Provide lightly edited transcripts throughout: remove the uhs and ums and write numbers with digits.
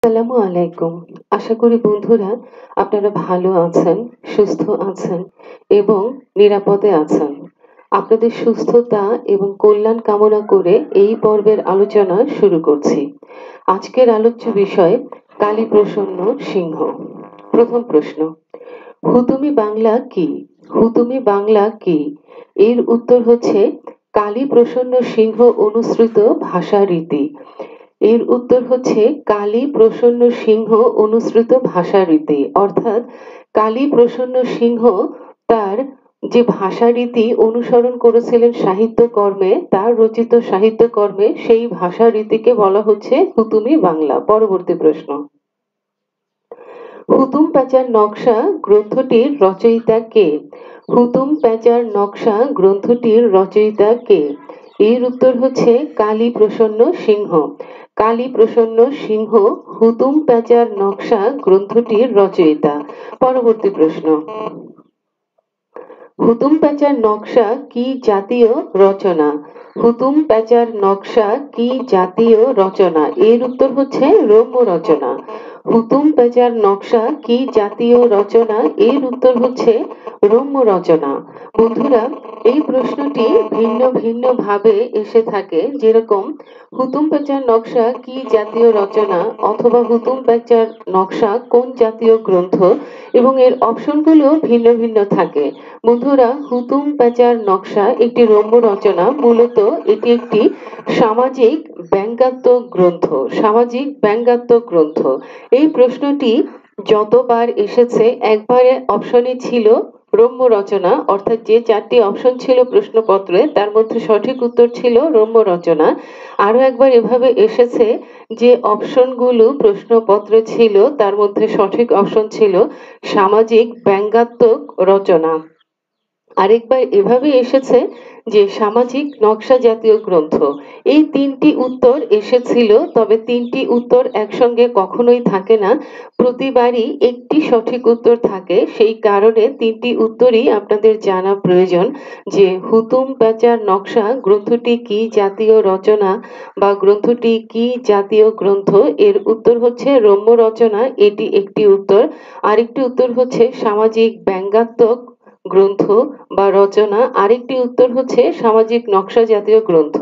আসসালামু আলাইকুম। আশা করি বন্ধুরা আপনারা ভালো আছেন, সুস্থ আছেন এবং নিরাপদে আছেন। আপনাদের সুস্থতা এবং কল্যাণ কামনা করে এই পর্বের আলোচনা শুরু করছি। আজকের আলোচ্য বিষয় কালীপ্রসন্ন সিংহ। প্রথম প্রশ্ন, হুতুমি বাংলা কি? হুতুমি বাংলা কি? এর উত্তর হচ্ছে কালীপ্রসন্ন সিংহ অনুসৃত ভাষা রীতি। এর উত্তর হচ্ছে কালী প্রসন্ন সিংহ অনুসৃত ভাষা রীতি, অর্থাৎ কালী প্রসন্ন সিংহ তার যে ভাষা রীতি অনুসরণ করেছিলেন সাহিত্যকর্মে, তার রচিত সাহিত্যকর্মে সেই ভাষা রীতিকে বলা হচ্ছে হুতুমি বাংলা। পরবর্তী প্রশ্ন, হুতুম প্যাঁচার নকশা গ্রন্থটির রচয়িতা কে? হুতুম প্যাঁচার নকশা গ্রন্থটির রচয়িতা কে? এর উত্তর হচ্ছে কালী প্রসন্ন সিংহ। কালী প্রসন্ন সিংহ হুতুম প্যাঁচার নকশা গ্রন্থটির রচয়িতা। পরবর্তী প্রশ্ন, হুতুম প্যাঁচার নকশা কি জাতীয় রচনা? হুতুম প্যাঁচার নকশা কি জাতীয় রচনা? এর উত্তর হচ্ছে রম্য রচনা। হুতুম প্যাঁচার নকশা কি জাতীয় রচনা? এর উত্তর হচ্ছে রম্য রচনা। বন্ধুরা, এই প্রশ্নটি ভিন্ন ভিন্ন ভাবে এসে থাকে, যেরকম হুতুম প্যাঁচার নকশা কি জাতীয় রচনা অথবা হুতুম প্যাঁচার নকশা কোন জাতীয় গ্রন্থ, এবং এর অপশনগুলো ভিন্ন ভিন্ন থাকে। বন্ধুরা, হুতুম প্যাঁচার নকশা একটি রম্য রচনা। মূলত এটি একটি সামাজিক ব্যঙ্গাত্মক গ্রন্থ। সামাজিক ব্যঙ্গাত্মক গ্রন্থ। এই প্রশ্নটি যতবার এসেছে একবারে অপশনে ছিল রম্য রচনা, অর্থাৎ যে চারটি অপশন ছিল প্রশ্নপত্রে তার মধ্যে সঠিক উত্তর ছিল রম্য রচনা। আরো একবার এভাবে এসেছে যে অপশনগুলো প্রশ্নপত্রে ছিল তার মধ্যে সঠিক অপশন ছিল সামাজিক ব্যঙ্গাত্মক রচনা। আরেকবার এভাবে এসেছে যে সামাজিক নকশা জাতীয় গ্রন্থ। এই তিনটি উত্তর এসেছিল, তবে তিনটি উত্তর একসঙ্গে কখনোই থাকে না, প্রতিবারই একটি সঠিক উত্তর থাকে। সেই কারণে তিনটি উত্তরই আপনাদের জানা প্রয়োজন, যে হুতুম প্যাঁচার নকশা গ্রন্থটি কি জাতীয় রচনা বা গ্রন্থটি কি জাতীয় গ্রন্থ। এর উত্তর হচ্ছে রম্য রচনা, এটি একটি উত্তর। আরেকটি উত্তর হচ্ছে সামাজিক ব্যঙ্গাত্মক গ্রন্থ বা রচনা, আরেকটি উত্তর হচ্ছে সামাজিক নকশা জাতীয় গ্রন্থ।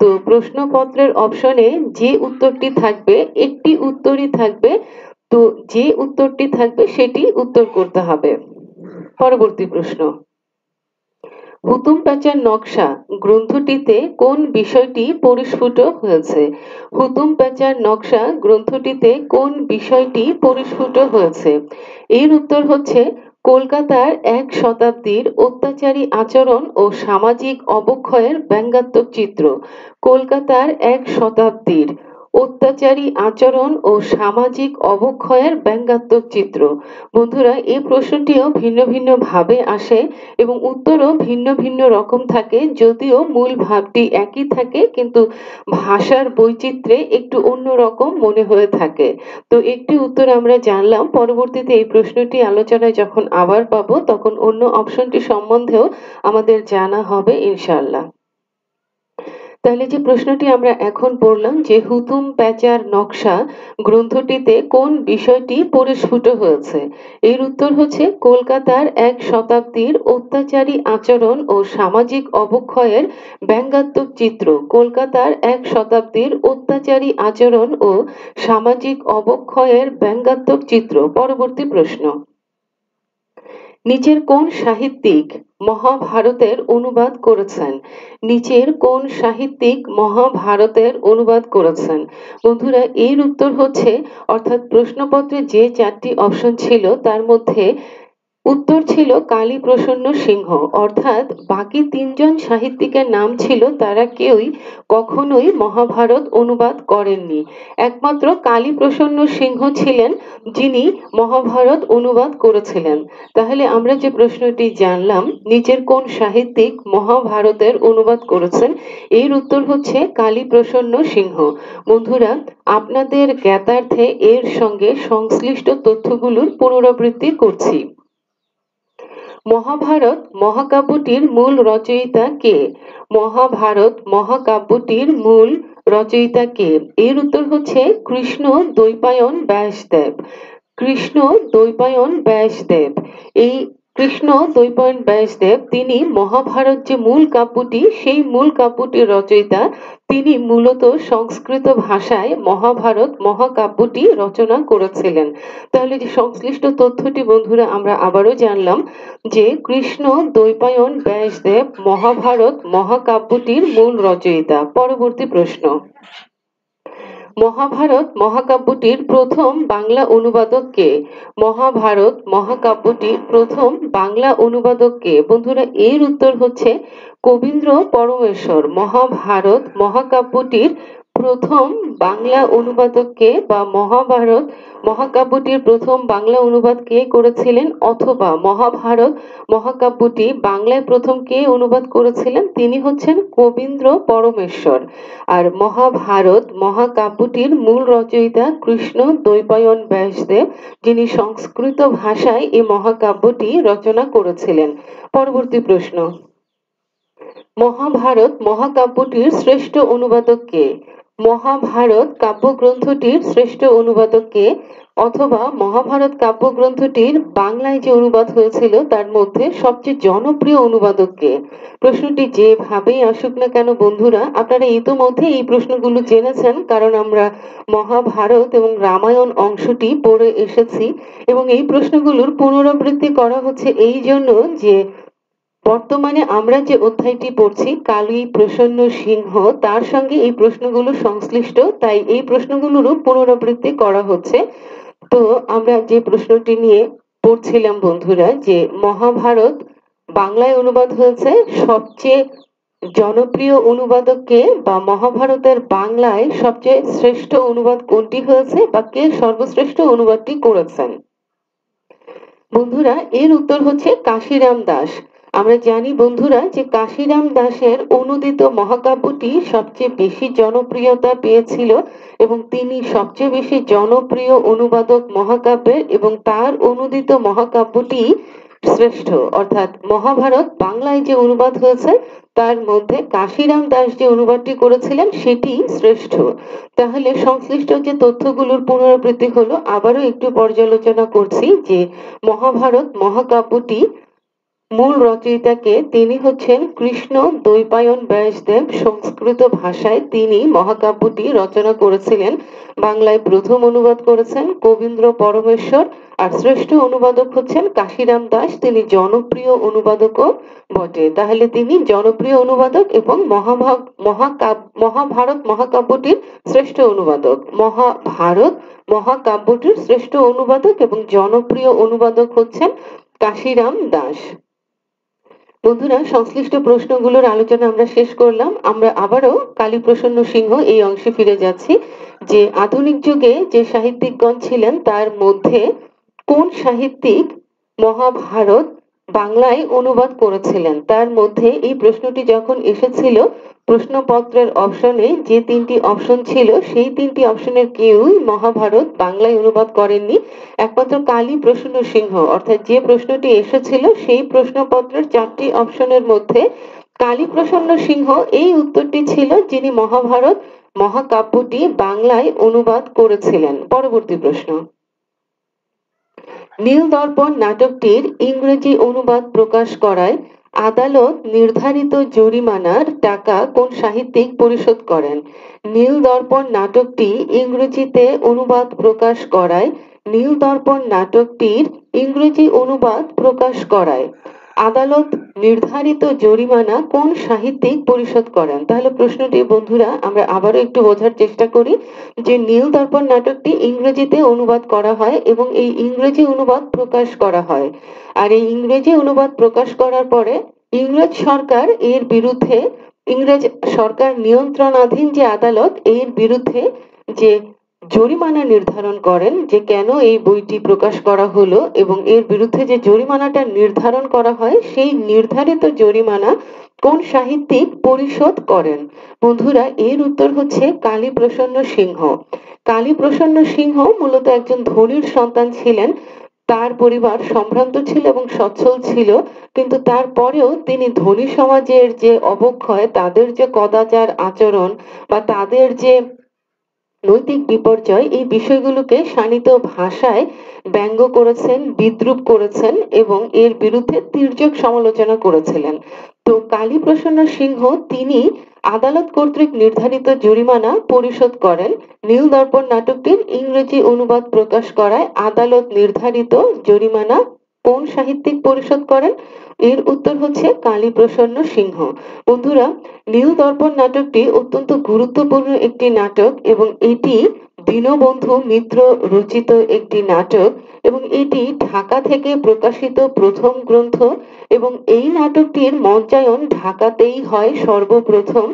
তো প্রশ্নপত্রের অপশনে যে উত্তরটি থাকবে একটি উত্তরই থাকবে, তো যে উত্তরটি থাকবে সেটি উত্তর করতে হবে। পরবর্তী প্রশ্ন, হুতুম প্যাঁচার নকশা গ্রন্থটিতে কোন বিষয়টি পরিস্ফুট হয়েছে? হুতুম প্যাঁচার নকশা গ্রন্থটিতে কোন বিষয়টি পরিস্ফুট হয়েছে? এর উত্তর হচ্ছে কলকাতার এক শতাব্দীর অত্যাচারী আচরণ ও সামাজিক অবক্ষয়ের ব্যঙ্গাত্মক চিত্র। কলকাতার এক শতাব্দীর অত্যাচারী আচরণ ও সামাজিক অবক্ষয়ের ব্যঙ্গাত্মক চিত্র। বন্ধুরা, এই প্রশ্নটিও ভিন্ন ভিন্ন ভাবে আসে এবং উত্তরও ভিন্ন ভিন্ন রকম থাকে, যদিও মূল ভাবটি একই থাকে, কিন্তু ভাষার বৈচিত্র্যে একটু অন্যরকম মনে হয়ে থাকে। তো একটি উত্তর আমরা জানলাম, পরবর্তীতে এই প্রশ্নটি আলোচনায় যখন আবার পাবো তখন অন্য অপশনটি সম্বন্ধেও আমাদের জানা হবে ইনশাআল্লাহ। তাহলে যে প্রশ্নটি আমরা এখন পড়লাম, যে হুতুম প্যাঁচার নকশা গ্রন্থটিতে কোন বিষয়টি পরিস্ফুট হয়েছে, এর উত্তর হচ্ছে কলকাতার এক শতাব্দীর অত্যাচারী আচরণ ও সামাজিক অবক্ষয়ের ব্যঙ্গাত্মক চিত্র। কলকাতার এক শতাব্দীর অত্যাচারী আচরণ ও সামাজিক অবক্ষয়ের ব্যঙ্গাত্মক চিত্র। পরবর্তী প্রশ্ন, নিচের কোন সাহিত্যিক মহাভারতের অনুবাদ করেছেন? নিচের কোন সাহিত্যিক মহাভারতের অনুবাদ করেছেন? বন্ধুরা, এর উত্তর হচ্ছে, অর্থাৎ প্রশ্নপত্রে যে চারটি অপশন ছিল তার মধ্যে উত্তর ছিল কালী প্রসন্ন সিংহ, অর্থাৎ বাকি তিনজন সাহিত্যিকের নাম ছিল, তারা কেউই কখনোই মহাভারত অনুবাদ করেননি। একমাত্র কালী প্রসন্ন সিংহ ছিলেন যিনি মহাভারত অনুবাদ করেছিলেন। তাহলে আমরা যে প্রশ্নটি জানলাম, নিচের কোন সাহিত্যিক মহাভারতের অনুবাদ করেছেন, এর উত্তর হচ্ছে কালী প্রসন্ন সিংহ। বন্ধুরা, আপনাদের জ্ঞাতার্থে এর সঙ্গে সংশ্লিষ্ট তথ্যগুলোর পুনরাবৃত্তি করছি। মহাভারত মহাকাব্যটির মূল রচয়িতা কে? মহাভারত মহাকাব্যটির মূল রচয়িতা কে? এর উত্তর হচ্ছে কৃষ্ণ দ্বৈপায়ন ব্যাসদেব। কৃষ্ণ দ্বৈপায়ন ব্যাসদেব। এই কৃষ্ণ দ্বৈপায়ন ব্যাসদেব তিনি মহাভারত যে মূল কাব্যটি, সেই মূল কাব্যটির রচয়িতা। তিনি মূলত সংস্কৃত ভাষায় মহাভারত মহাকাব্যটি রচনা করেছিলেন। তাহলে যে সংশ্লিষ্ট তথ্যটি বন্ধুরা আমরা আবারও জানলাম যে কৃষ্ণ দ্বৈপায়ন ব্যাসদেব মহাভারত মহাকাব্যটির মূল রচয়িতা। পরবর্তী প্রশ্ন, মহাভারত মহাকাব্যটির প্রথম বাংলা অনুবাদক কে? মহাভারত মহাকাব্যটির প্রথম বাংলা অনুবাদক কে? বন্ধুরা এর উত্তর হচ্ছে কবীন্দ্র পরমেশ্বর। মহাভারত মহাকাব্যটির প্রথম বাংলা অনুবাদক কে, বা মহাভারত মহাকাব্যটির প্রথম বাংলা অনুবাদ কে করেছিলেন, অথবা মহাভারত মহাকাব্যটি বাংলায় প্রথম কে অনুবাদ করেছিলেন? তিনি হচ্ছেন কবীন্দ্র পরমেশ্বর। আর মহাভারত মহাকাব্যটির মূল রচয়িতা কৃষ্ণ দ্বৈপায়ন ব্যাসদেব, যিনি সংস্কৃত ভাষায় এই মহাকাব্যটি রচনা করেছিলেন। পরবর্তী প্রশ্ন, মহাভারত মহাকাব্যটির শ্রেষ্ঠ অনুবাদক কে? মহাভারত কাব্যগ্রন্থটির শ্রেষ্ঠ অনুবাদক কে, অথবা মহাভারত কাব্যগ্রন্থটির বাংলায় যে অনুবাদ হয়েছিল তার মধ্যে সবচেয়ে জনপ্রিয় অনুবাদক কে? প্রশ্নটি যেভাবেই আসুক না কেন বন্ধুরা, আপনারা ইতোমধ্যে এই প্রশ্নগুলো জেনেছেন, কারণ আমরা মহাভারত এবং রামায়ণ অংশটি পড়ে এসেছি। এবং এই প্রশ্নগুলোর পুনরাবৃত্তি করা হচ্ছে এই জন্য যে বর্তমানে আমরা যে অধ্যায়টি পড়ছি কালী প্রসন্ন সিংহ, তার সঙ্গে এই প্রশ্নগুলো সংশ্লিষ্ট, তাই এই প্রশ্নগুলোরও পুনরাবৃত্তি করা হচ্ছে। তো আমরা যে প্রশ্নটি নিয়ে পড়ছিলাম বন্ধুরা, যে মহাভারত বাংলায় অনুবাদ হয়েছে, সবচেয়ে জনপ্রিয় অনুবাদক কে, বা মহাভারতের বাংলায় সবচেয়ে শ্রেষ্ঠ অনুবাদ কোনটি হয়েছে, বা কে সর্বশ্রেষ্ঠ অনুবাদটি করেছেন? বন্ধুরা এর উত্তর হচ্ছে কাশিরাম দাস। আমরা জানি বন্ধুরা যে কাশিরাম দাসের অনুদিত মহাকাব্যটি সবচেয়ে বেশি জনপ্রিয়তা পেয়েছিল, এবং তিনি সবচেয়ে বেশি জনপ্রিয় অনুবাদক মহাকাব্যের, এবং তার অনুদিত মহাকাব্যটি শ্রেষ্ঠ। অর্থাৎ মহাভারত বাংলায় যে অনুবাদ হয়েছে তার মধ্যে কাশিরাম দাস যে অনুবাদটি করেছিলেন সেটি শ্রেষ্ঠ। তাহলে সংশ্লিষ্ট যে তথ্যগুলোর পুনরাবৃত্তি হলো, আবারও একটু পর্যালোচনা করছি যে মহাভারত মহাকাব্যটি মূল রচয়িতাকে, তিনি হচ্ছেন কৃষ্ণ দ্বৈপায়ন ব্যাসদেব। সংস্কৃত ভাষায় তিনি মহাকাব্যটি রচনা করেছিলেন। বাংলায় প্রথম অনুবাদ করেছেন কবীন্দ্র পরমেশ্বর। আর শ্রেষ্ঠ অনুবাদক হচ্ছেন কাশিরাম দাস, তিনি জনপ্রিয় অনুবাদকও বটে। তাহলে তিনি জনপ্রিয় অনুবাদক এবং মহাভারত মহাকাব্যটির শ্রেষ্ঠ অনুবাদক। মহাভারত মহাকাব্যটির শ্রেষ্ঠ অনুবাদক এবং জনপ্রিয় অনুবাদক হচ্ছেন কাশিরাম দাস। বন্ধুরা সংশ্লিষ্ট প্রশ্নগুলোর আলোচনা আমরা শেষ করলাম। আমরা আবারও কালীপ্রসন্ন সিংহ এই অংশে ফিরে যাচ্ছি, যে আধুনিক যুগে যে সাহিত্যিকগণ ছিলেন তার মধ্যে কোন সাহিত্যিক মহাভারত বাংলায় অনুবাদ করেছিলেন? তার মধ্যে এই প্রশ্নটি যখন এসেছিল প্রশ্নপত্রের অপশনে, যে তিনটি অপশন ছিল সেই তিনটি অপশনের কেউই মহাভারত বাংলায় অনুবাদ করেননি। একমাত্র কালী প্রসন্ন সিংহ, অর্থাৎ যে প্রশ্নটি এসেছিল সেই প্রশ্নপত্রের চারটি অপশনের মধ্যে কালী প্রসন্ন সিংহ এই উত্তরটি ছিল, যিনি মহাভারত মহাকাব্যটি বাংলায় অনুবাদ করেছিলেন। পরবর্তী প্রশ্ন, নীলদর্পণ নাটকটির ইংরেজি অনুবাদ প্রকাশ করায় আদালত নির্ধারিত জরিমানার টাকা কোন সাহিত্যিক পরিশোধ করেন? নীলদর্পণ নাটকটি ইংরেজিতে অনুবাদ প্রকাশ করায় নীলদর্পণ নাটকটির ইংরেজি অনুবাদ প্রকাশ করায় আদালত নির্ধারিত জরিমানা কোন সাহিত্যিক পরিশোধ করেন? তাহলে প্রশ্নটি বন্ধুরা আমরা আবারও একটু বোঝার চেষ্টা করি, যে নীলদর্পণ নাটকটি ইংরেজিতে অনুবাদ করা হয় এবং এই ইংরেজি অনুবাদ প্রকাশ করা হয়। আর এই ইংরেজি অনুবাদ প্রকাশ করার পরে ইংরেজ সরকার এর বিরুদ্ধে, ইংরেজ সরকার নিয়ন্ত্রণাধীন যে আদালত এর বিরুদ্ধে যে জরিমানা নির্ধারণ করেন, যে কেন এই বইটি প্রকাশ করা হলো, এবং এর বিরুদ্ধে যে জরিমানাটা নির্ধারণ করা হয় সেই নির্ধারিত জরিমানা কোন সাহিত্যিক পরিশোধ করেন? বন্ধুরা এর উত্তর হচ্ছে কালীপ্রসন্ন সিংহ। কালীপ্রসন্ন সিংহ মূলত একজন ধনীর সন্তান ছিলেন। তার পরিবার সম্ভ্রান্ত ছিল এবং সচ্ছল ছিল, কিন্তু তারপরেও তিনি ধনী সমাজের যে অবক্ষয়, তাদের যে কদাচার আচরণ বা তাদের যে নৈতিক বিপর্যয়, এই বিষয়গুলোকে শাণিত ভাষায় ব্যঙ্গ করেছেন, বিদ্রূপ করেছেন এবং এর বিরুদ্ধে তীর্যক সমালোচনা করেছিলেন। তো কালীপ্রসন্ন সিংহ তিনি আদালত কর্তৃক নির্ধারিত জরিমানা পরিশোধ করেন। নীলদর্পণ নাটকটির ইংরেজি অনুবাদ প্রকাশ করায় আদালত নির্ধারিত জরিমানা কোন সাহিত্যিক পরিশোধ করেন? এর উত্তর হচ্ছে কালীপ্রসন্ন সিংহ। বন্ধুরা, নীলদর্পণ নাটকটি অত্যন্ত গুরুত্বপূর্ণ একটি নাটক এবং এটি দীনবন্ধু মিত্র রচিত একটি নাটক এবং এটি ঢাকা থেকে প্রকাশিত প্রথম গ্রন্থ এবং এই নাটকটির মঞ্চায়ন ঢাকাতেই হয় সর্বপ্রথম।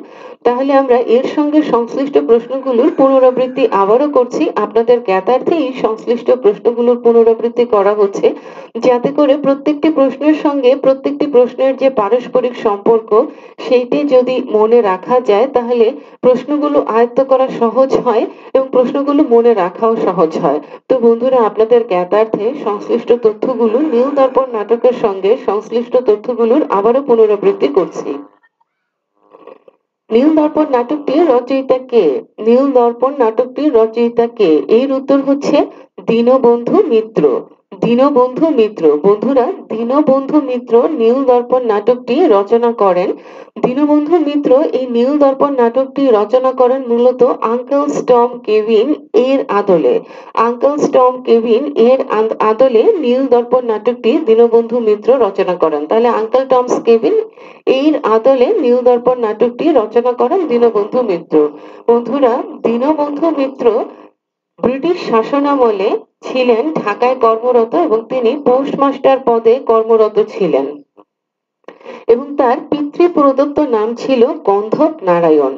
তাহলে আমরা এর সঙ্গে সংশ্লিষ্ট প্রশ্নগুলোর পুনরাবৃত্তি আবারও করছি, আপনাদের জ্ঞাতার্থে এই সংশ্লিষ্ট প্রশ্নগুলোর পুনরাবৃত্তি করা হচ্ছে, যাতে করে প্রত্যেকটি প্রশ্নের সঙ্গে প্রত্যেকটি প্রশ্নের যে পারস্পরিক সম্পর্ক সেইটি যদি মনে রাখা যায় তাহলে প্রশ্নগুলো আয়ত্ত করা সহজ হয় এবং প্রশ্নগুলো মনে রাখাও সহজ হয়। তো বন্ধুরা, আপনাদের জ্ঞাতার্থে সংশ্লিষ্ট তথ্যগুলো নীলদর্পণ নাটকের সঙ্গে সংশ্লিষ্ট তথ্যগুলোর আবারও পুনরাবৃত্তি করছি। নীলদর্পণ নাটকটির রচয়িতা কে? নীলদর্পণ নাটকটির রচয়িতা কে? এর উত্তর হচ্ছে দীনবন্ধু মিত্র। দীনবন্ধু মিত্র। বন্ধুরা, দীনবন্ধু মিত্র নীলদর্পণ নাটকটি রচনা করেন। দীনবন্ধু মিত্র এই নীলদর্পণ নাটকটি রচনা করেন মূলত আঙ্কেল স্টম কেভিন এর আদলে। আঙ্কেল স্টম কেভিন এর আদলে নীলদর্পণ নাটকটি দীনবন্ধু মিত্র রচনা করেন। তাহলে আঙ্কেল টমস কেভিন এর আদলে নীলদর্পণ নাটকটি রচনা করেন দীনবন্ধু মিত্র। বন্ধুরা, দীনবন্ধু মিত্র ব্রিটিশ শাসনামলে ছিলেন ঢাকায় কর্মরত এবং তিনি পোস্টমাস্টার পদে কর্মরত ছিলেন এবং তার পিতৃ প্রদত্ত নাম ছিল গন্ধব নারায়ণ।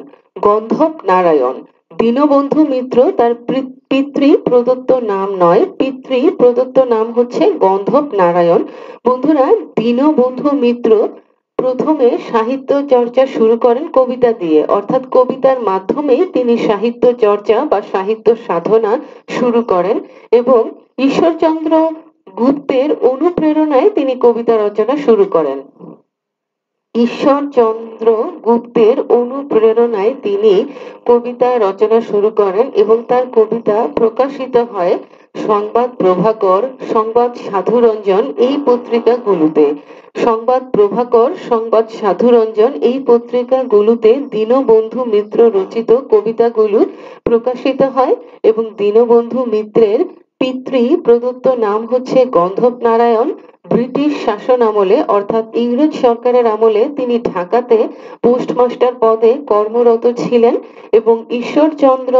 গন্ধব নারায়ণ। দীনবন্ধু মিত্র তার পিতৃ প্রদত্ত নাম নয়, পিতৃ প্রদত্ত নাম হচ্ছে গন্ধব নারায়ণ। বন্ধুরা, দীনবন্ধু মিত্র প্রথমে সাহিত্য চর্চা শুরু করেন কবিতা দিয়ে, অর্থাৎ কবিতার মাধ্যমেই তিনি সাহিত্য চর্চা বা সাহিত্য সাধনা শুরু করেন এবং ঈশ্বরচন্দ্র গুপ্তের অনুপ্রেরণায় তিনি কবিতা রচনা শুরু করেন। ঈশ্বরচন্দ্র গুপ্তের অনুপ্রেরণায় তিনি কবিতা রচনা শুরু করেন এবং তার কবিতা প্রকাশিত হয় সংবাদ প্রভাকর, সংবাদ সাধুরঞ্জন এই পত্রিকাগুলোতে। সংবাদ প্রভাকর, সংবাদ সাধুরঞ্জন এই পত্রিকাগুলোতে দীনবন্ধু মিত্র রচিত কবিতাগুলো প্রকাশিত হয় এবং দীনবন্ধু মিত্রের পিতৃ প্রদত্ত নাম হচ্ছে গন্ধব নারায়ণ। ব্রিটিশ শাসন আমলে অর্থাৎ ইংরেজ সরকারের আমলে তিনি ঢাকাতে পোস্টমাস্টার পদে কর্মরত ছিলেন এবং ঈশ্বরচন্দ্র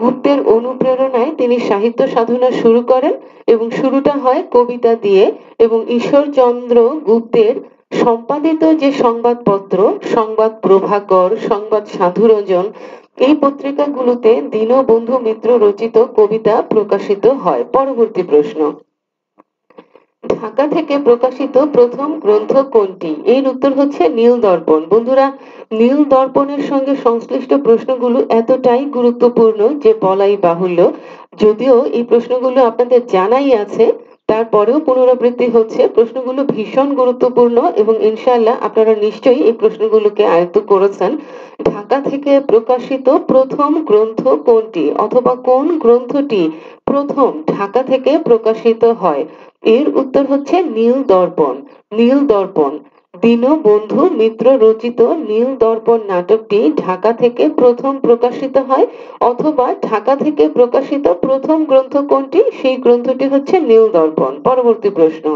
গুপ্তের অনুপ্রেরণায় তিনি সাহিত্য সাধনা শুরু করেন এবং শুরুটা হয় কবিতা দিয়ে এবং ঈশ্বরচন্দ্র গুপ্তের সম্পাদিত যে সংবাদপত্র সংবাদ প্রভাকর, সংবাদ সাধুরঞ্জন এই পত্রিকাগুলোতে দীনবন্ধু মিত্র রচিত কবিতা প্রকাশিত হয়। পরবর্তী প্রশ্ন, ঢাকা থেকে প্রকাশিত প্রথম গ্রন্থ কোনটি? এর উত্তর হচ্ছে নীলদর্পণ। বন্ধুরা, নীলদর্পণের সঙ্গে সংশ্লিষ্ট প্রশ্নগুলো এতটাই গুরুত্বপূর্ণ যে বলাই বাহুল্য। যদিও এই প্রশ্নগুলো আপনাদের জানাই আছে, তারপরেও পুনরাবৃত্তি হচ্ছে। প্রশ্নগুলো ভীষণ গুরুত্বপূর্ণ এবং ইনশাআল্লাহ আপনারা নিশ্চয়ই এই প্রশ্নগুলোকে আয়ত্ত করেছেন। ঢাকা থেকে প্রকাশিত প্রথম গ্রন্থ কোনটি অথবা কোন গ্রন্থটি প্রথম ঢাকা থেকে প্রকাশিত হয়? এর উত্তর হচ্ছে নীলদর্পণ। নীলদর্পণ। দীনবন্ধু মিত্র রচিত নীলদর্পণ নাটকটি ঢাকা থেকে প্রথম প্রকাশিত হয় অথবা ঢাকা থেকে প্রকাশিত প্রথম গ্রন্থ কোনটি? সেই গ্রন্থটি হচ্ছে নীলদর্পণ। পরবর্তী প্রশ্ন,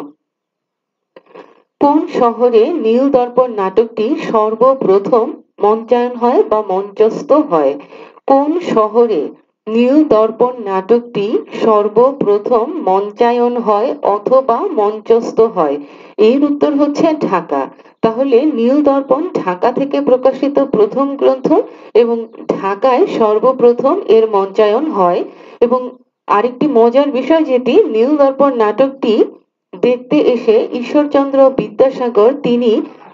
কোন শহরে নীলদর্পণ নাটকটি সর্বপ্রথম মঞ্চায়ন হয় বা মঞ্চস্থ হয়? কোন শহরে নীলদর্পণ নাটকটি সর্বপ্রথম মঞ্চায়ন হয় অথবা মঞ্চস্থ হয়? এর উত্তর হচ্ছে ঢাকা। তাহলে নীলদর্পণ ঢাকা থেকে প্রকাশিত প্রথম গ্রন্থ এবং ঢাকায় সর্বপ্রথম এর মঞ্চায়ন হয়। এবং আরেকটি মজার বিষয় যেটি, নীলদর্পণ নাটকটি দেখতে এসে ঈশ্বরচন্দ্র বিদ্যাসাগর তিনি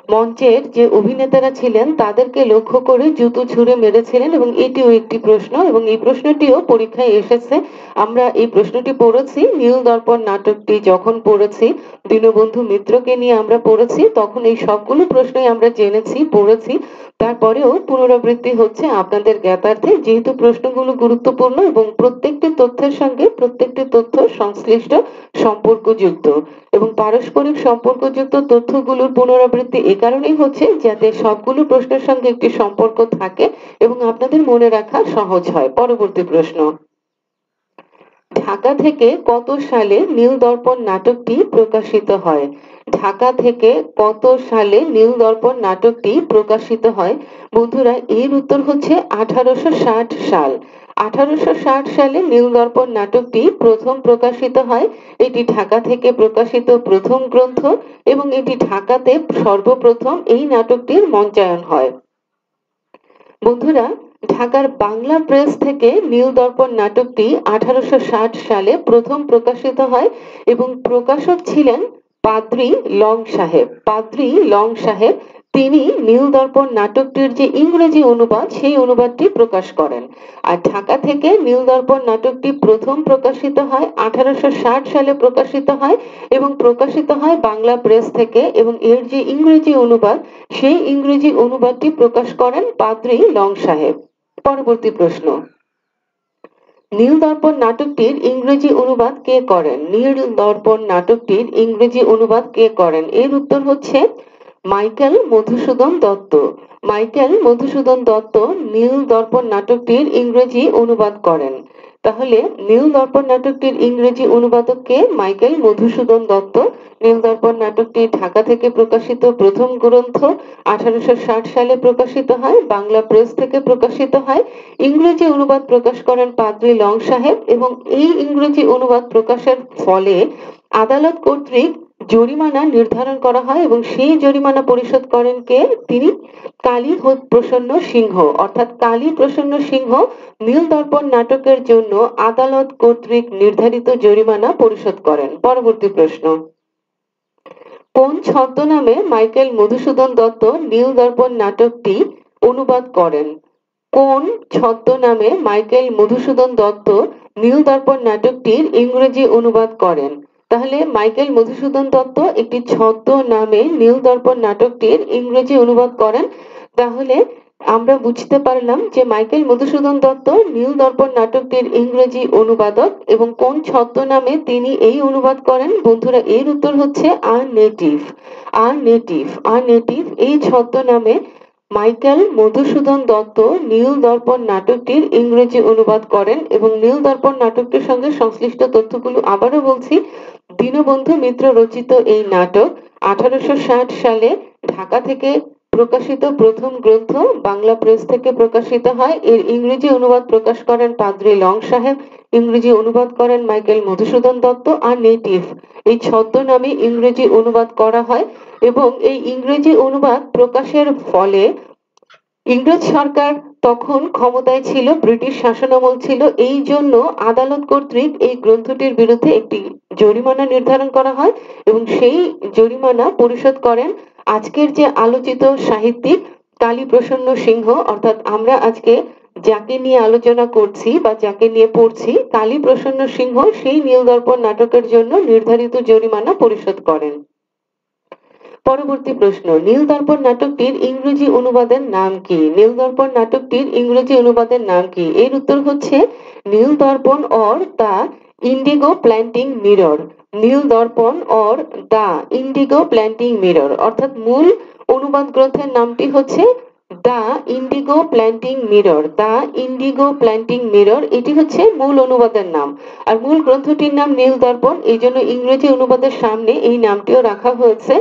মঞ্চের যে অভিনেতারা ছিলেন তাদেরকে লক্ষ্য করে জুতো ছুঁড়ে মেরেছিলেন, এবং এটিও একটি প্রশ্ন, এবং এই প্রশ্নটিও পরীক্ষায় এসেছে। আমরা এই প্রশ্নটি পড়েছি নীল দর্পণ নাটকটি যখন পড়েছি, দীনবন্ধু মিত্রকে নিয়ে আমরা পড়েছি, তখন এই সবগুলো প্রশ্নই আমরা জেনেছি, পড়েছি। তারপরেও পুনরাবৃত্তি হচ্ছে আপনাদের জ্ঞাতার্থে, যেহেতু প্রশ্নগুলো গুরুত্বপূর্ণ এবং প্রত্যেকটি তথ্যের সঙ্গে প্রত্যেকটি তথ্য সংশ্লিষ্ট, সম্পর্কযুক্ত, এবং পারস্পরিক সম্পর্কযুক্ত তথ্যগুলোর পুনরাবৃত্তি এ কারণেই হচ্ছে যাতে সবগুলো প্রশ্নের সঙ্গে একটি সম্পর্ক থাকে এবং আপনাদের মনে রাখা সহজ হয়। পরবর্তী প্রশ্ন, ঢাকা থেকে কত সালে নীল দর্পণ নাটকটি প্রকাশিত হয়? ঢাকা থেকে কত সালে নীল দর্পণ নাটকটি প্রকাশিত হয়? বন্ধুরা, এর উত্তর হচ্ছে 1860 সাল। 1860 সালে নীল দর্পণ নাটকটি প্রথম প্রকাশিত হয়। এটি ঢাকা থেকে প্রকাশিত প্রথম গ্রন্থ, এবং এটি ঢাকাতে সর্বপ্রথম এই নাটকটির মঞ্চায়ন হয়। বন্ধুরা, ঢাকার বাংলা প্রেস থেকে নীল দর্পণ নাটকটি 1860 সালে প্রথম প্রকাশিত হয়, এবং প্রকাশক ছিলেন পাদ্রী লং সাহেব। পাদ্রী লং সাহেব তিনি নীল দর্পণ নাটকটির যে ইংরেজি অনুবাদ সেই অনুবাদটি প্রকাশ করেন। আর ঢাকা থেকে নীল দর্পণ নাটকটি প্রথম প্রকাশিত হয় 1860 সালে প্রকাশিত হয়, এবং প্রকাশিত হয় বাংলা প্রেস থেকে, এবং এর যে ইংরেজি অনুবাদ সেই ইংরেজি অনুবাদটি প্রকাশ করেন পাদ্রী লং সাহেব। পরবর্তী প্রশ্ন, নীল দর্পণ নাটকটির ইংরেজি অনুবাদ কে করেন? নীল দর্পণ নাটকটির ইংরেজি অনুবাদ কে করেন? এর উত্তর হচ্ছে মাইকেল মধুসূদন দত্ত। মাইকেল মধুসূদন দত্ত নীল দর্পণ নাটকটির ইংরেজি অনুবাদ করেন। তাহলে নীল দর্পণ নাটকটির ইংরেজি অনুবাদক কে? মাইকেল মধুসূদন দত্ত। নীল দর্পণ নাটকটি ঢাকা থেকে প্রকাশিত প্রথম গ্রন্থ, 1860 সালে প্রকাশিত হয়, বাংলা প্রেস থেকে প্রকাশিত হয়। ইংরেজি অনুবাদ প্রকাশ করেন পাদ্রী লং সাহেব, এবং এই ইংরেজি অনুবাদ প্রকাশের ফলে আদালত কর্তৃক জরিমানা নির্ধারণ করা হয়, এবং সেই জরিমানা পরিশোধ করেন কে? তিনি কালী প্রসন্ন সিংহ। অর্থাৎ কালী প্রসন্ন সিংহ নীল দর্পণ নাটকের জন্য আদালত কর্তৃক নির্ধারিত জরিমানা পরিশোধ করেন। পরবর্তী প্রশ্ন, কোন ছদ্মনামে মাইকেল মধুসূদন দত্ত নীল দর্পণ নাটকটি অনুবাদ করেন? কোন ছদ্মনামে মাইকেল মধুসূদন দত্ত নীল দর্পণ নাটকটির ইংরেজি অনুবাদ করেন? তাহলে মাইকেল মধুসূদন দত্ত একটি ছদ্মনামে নীল দর্পণ নাটকটির ইংরেজি অনুবাদ করেন। তাহলে আমরা বুঝতে পারলাম যে মাইকেল মধুসূদন দত্ত নীল দর্পণ নাটকটির ইংরেজি অনুবাদক, এবং কোন ছদ্মনামে তিনি এই অনুবাদ করেন? বন্ধুরা, এর উত্তর হচ্ছে আ নেটিভ। আ নেটিভ, আ নেটিভ এই ছদ্মনামে মাইকেল মধুসূদন দত্ত নীল দর্পণ নাটকটির ইংরেজি অনুবাদ করেন, এবং নীল দর্পণ নাটকটির সঙ্গে সংশ্লিষ্ট তথ্যগুলো আবারও বলছি। দীনবন্ধু মিত্র রচিত এই নাটক 1860 সালে ঢাকা থেকে প্রকাশিত প্রথম গ্রন্থ, বাংলা প্রেস থেকে প্রকাশিত হয়। এর ইংরেজি অনুবাদ প্রকাশ করেন পাদ্রী লং সাহেব, ইংরেজি অনুবাদ করেন মাইকেল মধুসূদন দত্ত। আর নেটিভ এই ছদ্মনামে ইংরেজি অনুবাদ করা হয়, এবং এই ইংরেজি অনুবাদ প্রকাশের ফলে ইংরেজ সরকার তখন ক্ষমতায় ছিল, ব্রিটিশ শাসনামল ছিল, এই জন্য আদালত কর্তৃক এই গ্রন্থটির বিরুদ্ধে একটি জরিমানা নির্ধারণ করা হয়, এবং সেই জরিমানা পরিশোধ করেন আজকের যে আলোচিত সাহিত্যিক কালী প্রসন্ন সিংহ। অর্থাৎ আমরা আজকে যাকে নিয়ে আলোচনা করছি বা যাকে নিয়ে পড়ছি, কালী প্রসন্ন সিংহ সেই নীল দর্পণ নাটকের জন্য নির্ধারিত জরিমানা পরিশোধ করেন। পরবর্তী প্রশ্ন, নীল দর্পণ নাটকটির ইংরেজি অনুবাদের নাম কি? নীল দর্পণ নাটকটির ইংরেজি অনুবাদের নাম কি? এর উত্তর হচ্ছে Nil Darpan or the indigo planting mirror. Nil Darpan or the indigo planting mirror, অর্থাৎ মূল অনুবাদ গ্রন্থের নামটি হচ্ছে the indigo planting mirror. The indigo planting mirror এটি হচ্ছে মূল অনুবাদের নাম, আর মূল গ্রন্থটির নাম নীল দর্পণ, এই জন্য ইংরেজি অনুবাদের সামনে এই নামটিও রাখা হয়েছে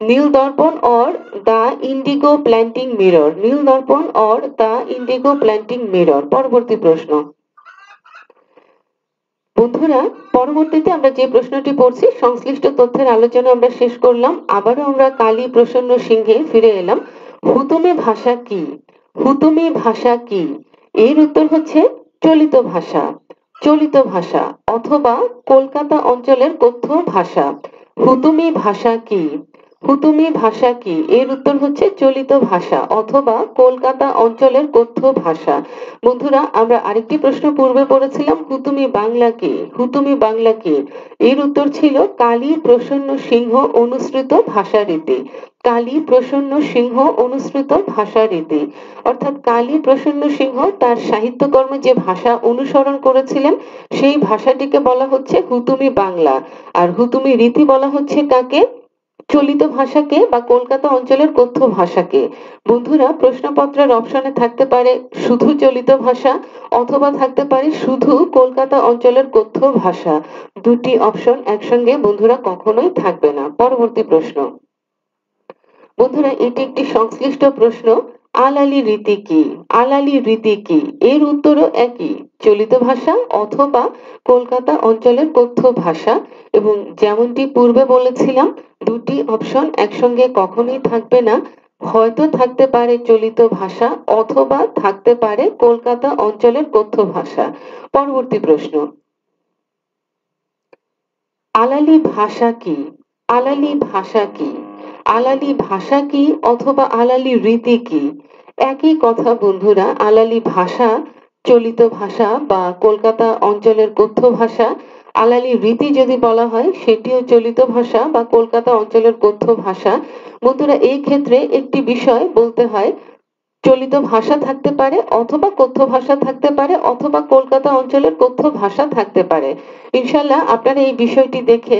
Nil Darpan or the indigo planting mirror. Nil Darpan or the indigo planting mirror. পরবর্তী প্রশ্ন, বন্ধুরা, পরবর্তীতে আমরা যে প্রশ্নটি পড়ছি সংশ্লিষ্ট তথ্যের আলোচনা আমরা শেষ করলাম। আবারও আমরা কালী প্রসন্ন সিংহে ফিরে এলাম। হুতুমে ভাষা কি? হুতুমে ভাষা কি? এর উত্তর হচ্ছে চলিত ভাষা। চলিত ভাষা অথবা কলকাতা অঞ্চলের কথ্য ভাষা। হুতুমে ভাষা কি? হুতুমি ভাষা কি? এর উত্তর হচ্ছে চলিত ভাষা অথবা কলকাতা অঞ্চলের কথ্য ভাষা। বন্ধুরা, আমরা আরেকটি প্রশ্ন পূর্বে পড়েছিলাম, হুতুমি বাংলা কি? হুতুমি বাংলা কি? এর উত্তর ছিল কালী প্রসন্ন সিংহ অনুসৃত ভাষারীতি। কালী প্রসন্ন সিংহ অনুসৃত ভাষারীতি, অর্থাৎ কালী প্রসন্ন সিংহ তার সাহিত্যকর্মে যে ভাষা অনুসরণ করেছিলেন সেই ভাষাটিকে বলা হচ্ছে হুতুমি বাংলা। আর হুতুমি রীতি বলা হচ্ছে কাকে? চলিত ভাষাকে বা কলকাতা অঞ্চলের কথ্য ভাষাকে। বন্ধুরা, প্রশ্নপত্রের অপশনে থাকতে পারে শুধু চলিত ভাষা অথবা থাকতে পারে শুধু কলকাতা অঞ্চলের কথ্য ভাষা। দুটি অপশন একসঙ্গে বন্ধুরা কখনোই থাকবে না। পরবর্তী প্রশ্ন। বন্ধুরা, এটি একটি সংশ্লিষ্ট প্রশ্ন। আলালি রীতি কি? আলালি রীতি কি? এর উত্তরও একই, চলিত ভাষা অথবা কলকাতা অঞ্চলের কথ্য ভাষা। এবং যেমনটি পূর্বে বলেছিলাম, দুটি অপশন একসঙ্গে কখনোই থাকবে না, হয়তো থাকতে পারে চলিত ভাষা অথবা থাকতে পারে কলকাতা অঞ্চলের কথ্য ভাষা। পরবর্তী প্রশ্ন। আলালি ভাষা কি? আলালি ভাষা কি? আলালি ভাষা কি অথবা আলালি রীতি কি? একই কথা বন্ধুরা। আলালি ভাষা চলিত ভাষা বা কলকাতা অঞ্চলের কথ্য ভাষা। আলালি রীতি যদি বলা হয় সেটিও চলিত ভাষা বা কলকাতা অঞ্চলের কথ্য ভাষা। বন্ধুরা, এই ক্ষেত্রে একটি বিষয় বলতে হয়, চলিত ভাষা থাকতে পারে অথবা কথ্য ভাষা থাকতে পারে অথবা কলকাতা অঞ্চলের কথ্য ভাষা থাকতে পারে। ইনশাল্লাহ আপনারা এই বিষয়টি দেখে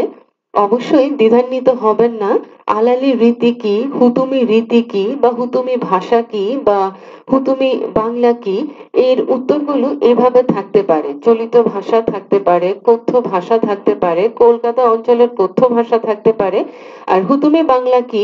অবশ্যই দ্বিধান্বিত হবেন না। আলালি রীতি কি, হুতুমি রীতি কি, বা হুতুমি ভাষা কি, বা হুতুমি বাংলা কি, এর উত্তরগুলো এভাবে থাকতে পারে। চলিত ভাষা থাকতে পারে, কথ্য ভাষা থাকতে পারে, কলকাতা অঞ্চলের কথ্য ভাষা থাকতে পারে। আর হুতুমি বাংলা কি,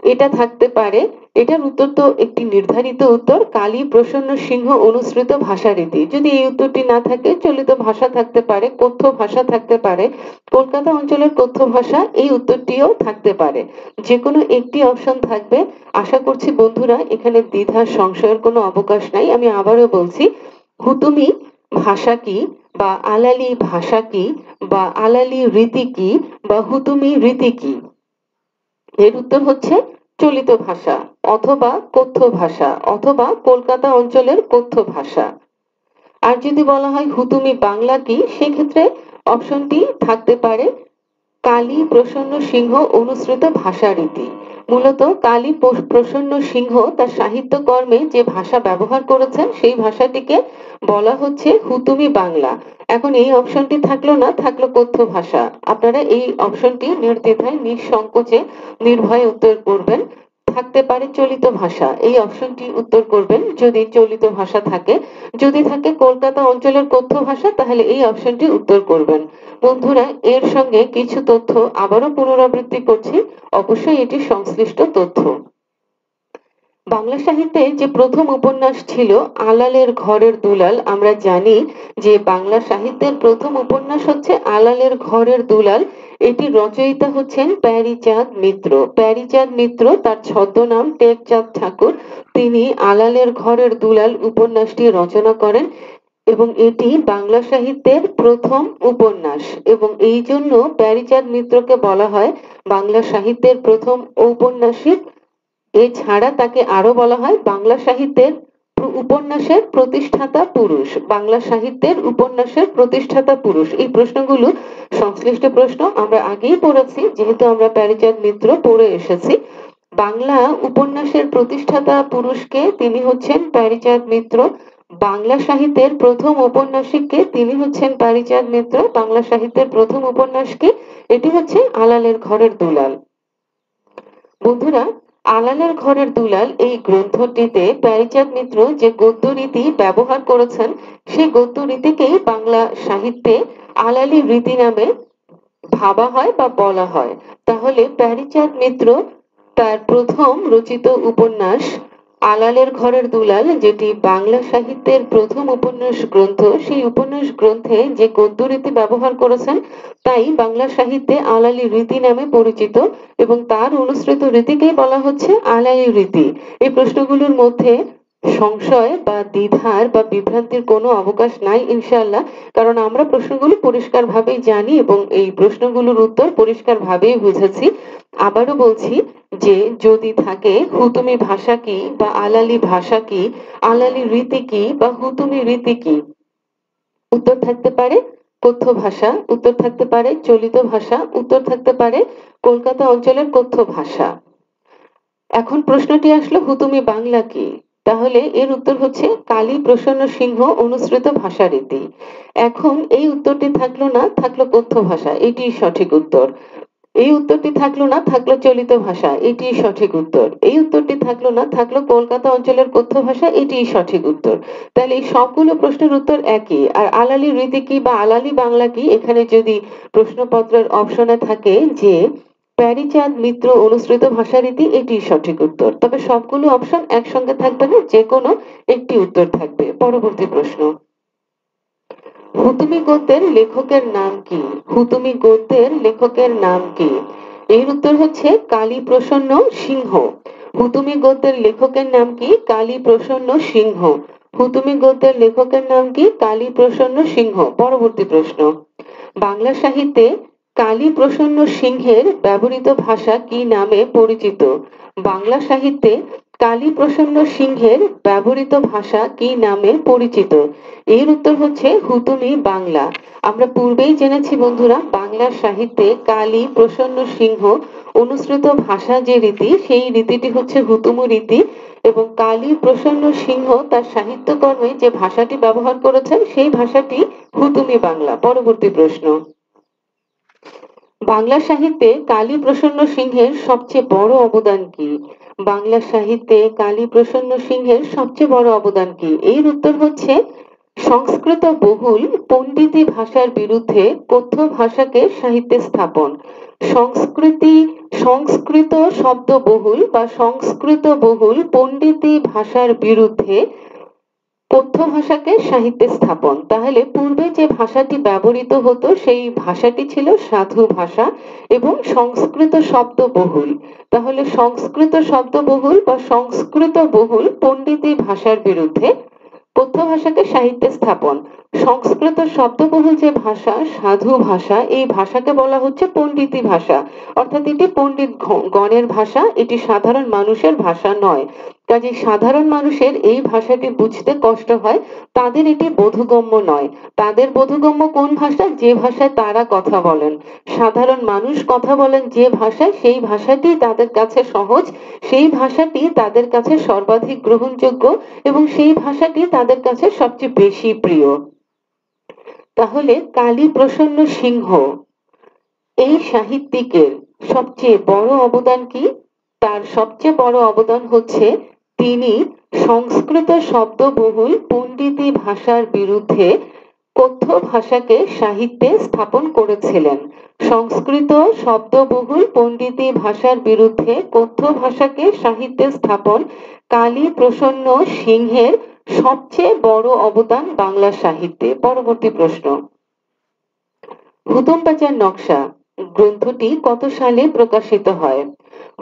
এটা থাকতে পারে। এটার উত্তর তো একটি নির্ধারিত উত্তর, কালী প্রসন্ন সিংহ অনুসৃত ভাষারীতি। যদি এই উত্তরটি না থাকে, চলিত ভাষা থাকতে পারে, কথ্য ভাষা থাকতে পারে, কলকাতা অঞ্চলের কথ্য ভাষা, এই উত্তরটিও থাকতে পারে। যে কোনো একটি অপশন থাকবে। আশা করছি বন্ধুরা এখানে দ্বিধা সংশয়ের কোনো অবকাশ নাই। আমি আবারও বলছি, হুতুমি ভাষা কি বা আলালি ভাষা কি বা আলালি রীতি কি বা হুতুমি রীতি কি? এর উত্তর হচ্ছে চলিত ভাষা অথবা কথ্য ভাষা অথবা কলকাতা অঞ্চলের কথ্য ভাষা। আর যদি বলা হয় হুতুমি বাংলা কি, সেক্ষেত্রে অপশনটি থাকতে পারে কালী প্রসন্ন সিংহ অনুসৃত ভাষারীতি। মূলত কালী প্রসন্ন সিংহ তার সাহিত্যকর্মে যে ভাষা ব্যবহার করেছেন সেই ভাষাটিকে বলা হচ্ছে হুতুমি বাংলা। এখন এই অপশনটি থাকলো না, থাকলো কথ্য ভাষা। আপনারা এই অপশনটি নির্দ্বিধায় নিঃসংকোচে নির্ভয়ে উত্তর করবেন। থাকতে পারে চলিত ভাষা, এই অপশনটি উত্তর করবেন যদি চলিত ভাষা থাকে। যদি থাকে কলকাতা অঞ্চলের কথ্য ভাষা, তাহলে এই অপশনটি উত্তর করবেন। বন্ধুরা, এর সঙ্গে কিছু তথ্য আবারও পুনরাবৃত্তি করছি, অবশ্যই এটি সংশ্লিষ্ট তথ্য। বাংলা সাহিত্যে যে প্রথম উপন্যাস ছিল আলালের ঘরের দুলাল, আমরা জানি যে বাংলা সাহিত্যের প্রথম উপন্যাস হচ্ছে আলালের ঘরের দুলাল। এটি রচয়িতা হচ্ছেন প্যারীচাঁদ মিত্র। প্যারীচাঁদ মিত্র তার ছদ্মনাম টেকচাঁদ ঠাকুর। তিনি আলালের ঘরের দুলাল উপন্যাসটি রচনা করেন এবং এটি বাংলা সাহিত্যের প্রথম উপন্যাস এবং এই জন্য প্যারীচাঁদ মিত্রকে বলা হয় বাংলা সাহিত্যের প্রথম ঔপন্যাসিক। এছাড়া তাকে আরো বলা হয় বাংলা সাহিত্যের উপন্যাসের প্রতিষ্ঠাতা পুরুষ। বাংলা সাহিত্যের উপন্যাসের প্রতিষ্ঠাতা পুরুষ। এই প্রশ্নগুলো সংশ্লিষ্ট প্রশ্ন, আমরা আগেই পড়েছি যেহেতু আমরা প্যারীচাঁদ মিত্র পড়ে এসেছি। বাংলা উপন্যাসের প্রতিষ্ঠাতা পুরুষকে, তিনি হচ্ছেন প্যারীচাঁদ মিত্র। বাংলা সাহিত্যের প্রথম ঔপন্যাসিককে, তিনি হচ্ছেন প্যারীচাঁদ মিত্র। বাংলা সাহিত্যের প্রথম উপন্যাসকে, এটি হচ্ছে আলালের ঘরের দুলাল। বন্ধুরা, আলালের ঘরের দুলাল এই গ্রন্থটিতে প্যারীচাঁদ মিত্র যে গদ্য রীতি ব্যবহার করেছেন সেই গদ্য রীতিকেই বাংলা সাহিত্যে আলালি রীতি নামে ভাবা হয় বা বলা হয়। তাহলে প্যারীচাঁদ মিত্র তার প্রথম রচিত উপন্যাস আলালের ঘরের দুলাল, যেটি বাংলা সাহিত্যের প্রথম উপন্যাস গ্রন্থ, সেই উপন্যাস গ্রন্থে যে গদ্য রীতি ব্যবহার করেছেন তাই বাংলা সাহিত্যে আলালি রীতি নামে পরিচিত এবং তার অনুসৃত রীতিকেই বলা হচ্ছে আলালি রীতি। এই প্রশ্নগুলোর মধ্যে সংশয় বা দ্বিধার বা বিভ্রান্তির কোনো অবকাশ নাই ইনশাআল্লাহ, কারণ আমরা প্রশ্নগুলো পরিষ্কারভাবেই জানি এবং এই প্রশ্নগুলোর উত্তর পরিষ্কারভাবেই বুঝেছি। আবারও বলছি যে যদি থাকে হুতুমি ভাষা কি বা আলালি ভাষা কি, আলালি রীতি কি বা হুতুমি রীতি কি, উত্তর থাকতে পারে কথ্য ভাষা, উত্তর থাকতে পারে চলিত ভাষা, উত্তর থাকতে পারে কলকাতা অঞ্চলের কথ্য ভাষা। এখন প্রশ্নটি আসলো হুতুমি বাংলা কি? তাহলে এর উত্তর হচ্ছে কালী প্রসন্ন সিংহ অনুসৃত ভাষারীতি। এখন এই উত্তরটি থাকলো না, থাকলো কথ্য ভাষা, এটি সঠিক উত্তর। এই উত্তরটি থাকলো না, থাকলো চলিত ভাষা, এটি সঠিক উত্তর। এই উত্তরটি থাকলো না, থাকলো কলকাতা অঞ্চলের কথ্য ভাষা, এটি সঠিক উত্তর। তাহলে এই সবগুলো প্রশ্নের উত্তর একই। আর আলালি রীতি কি বা আলালি বাংলা কি, এখানে যদি প্রশ্নপত্রের অপশনে থাকে যে প্যারীচাঁদ মিত্র অনুসৃত ভাষারীতি, এটি সঠিক উত্তর। তবে সবগুলো অপশন একসঙ্গে থাকবে না, যে কোনো একটি উত্তর থাকবে। পরবর্তী প্রশ্ন, হুতুমি গদ্যের লেখকের নাম কি? হুতুমি গদ্যের লেখকের নাম কি? এর উত্তর হচ্ছে কালী প্রসন্ন সিংহ। হুতুমি গদ্যের লেখকের নাম কি? কালী প্রসন্ন সিংহ। হুতুমি গদ্যের লেখকের নাম কি? কালী প্রসন্ন সিংহ। পরবর্তী প্রশ্ন, বাংলা সাহিত্যে কালী প্রসন্ন সিংহের ব্যবহৃত ভাষা কি নামে পরিচিত? বাংলা সাহিত্যে কালী প্রসন্ন সিংহের ব্যবহৃত ভাষা কি নামে পরিচিত? এর উত্তর হচ্ছে হুতুমি বাংলা। আমরা পূর্বেই জেনেছি বন্ধুরা, বাংলা সাহিত্যে কালী প্রসন্ন সিংহ অনুসৃত ভাষা যে রীতি, সেই রীতিটি হচ্ছে হুতুম রীতি, এবং কালী প্রসন্ন সিংহ তার সাহিত্যকর্মে যে ভাষাটি ব্যবহার করেছেন সেই ভাষাটি হুতুমি বাংলা। পরবর্তী প্রশ্ন, বাংলা সাহিত্যে কালী প্রসন্ন সিংহের সবচেয়ে বড় অবদান কি? বাংলা সাহিত্যে কালী প্রসন্ন সিংহের সবচেয়ে বড় অবদান কি? এর উত্তর হচ্ছে সংস্কৃত বহুল পণ্ডিতি ভাষার বিরুদ্ধে কথ্য ভাষাকে সাহিত্যে স্থাপন। সংস্কৃত শব্দ বহুল বা সংস্কৃত বহুল পণ্ডিতি ভাষার বিরুদ্ধে কথ্য ভাষাকে সাহিত্যে স্থাপন। তাহলে পূর্বে যে ভাষাটি ব্যবহৃত হতো সেই ভাষাটি ছিল সাধু ভাষা এবং সংস্কৃত শব্দ বহুল। তাহলে সংস্কৃত শব্দ বহুল বা সংস্কৃত বহুল পণ্ডিতি ভাষার বিরুদ্ধে কথ্য ভাষাকে সাহিত্যে স্থাপন। সংস্কৃত শব্দবহুল যে ভাষা সাধু ভাষা, এই ভাষাকে বলা হচ্ছে পণ্ডিতি ভাষা, অর্থাৎ এটি পণ্ডিত গণের ভাষা, এটি সাধারণ মানুষের ভাষা নয়। কাজে সাধারণ মানুষের এই ভাষাটি বুঝতে কষ্ট হয়, তাদের এটি বোধগম্য নয়। তাদের বোধগম্য কোন ভাষা? যে ভাষায় তারা কথা বলেন। সাধারণ মানুষ কথা বলেন যে ভাষায়, সেই ভাষাটি তাদের কাছে সহজ, সেই ভাষাটি তাদের কাছে সর্বাধিক গ্রহণযোগ্য এবং সেই ভাষাটি তাদের কাছে সবচেয়ে বেশি প্রিয়। তাহলে কালী প্রসন্ন সিংহ এই সাহিত্যিকের সবচেয়ে বড় অবদান কি? তার সবচেয়ে বড় অবদান হচ্ছে তিনি সংস্কৃত শব্দবহুল পণ্ডিতি ভাষার বিরুদ্ধে কথ্য ভাষাকে সাহিত্যে স্থাপন করেছিলেন। সংস্কৃত শব্দবহুল পণ্ডিতি ভাষার বিরুদ্ধে কথ্য ভাষাকে সাহিত্যে স্থাপন কালী প্রসন্ন সিংহের সবচেয়ে বড় অবদান বাংলা সাহিত্যে। পরবর্তী প্রশ্ন, হুতুম প্যাঁচার নকশা গ্রন্থটি কত সালে প্রকাশিত হয়?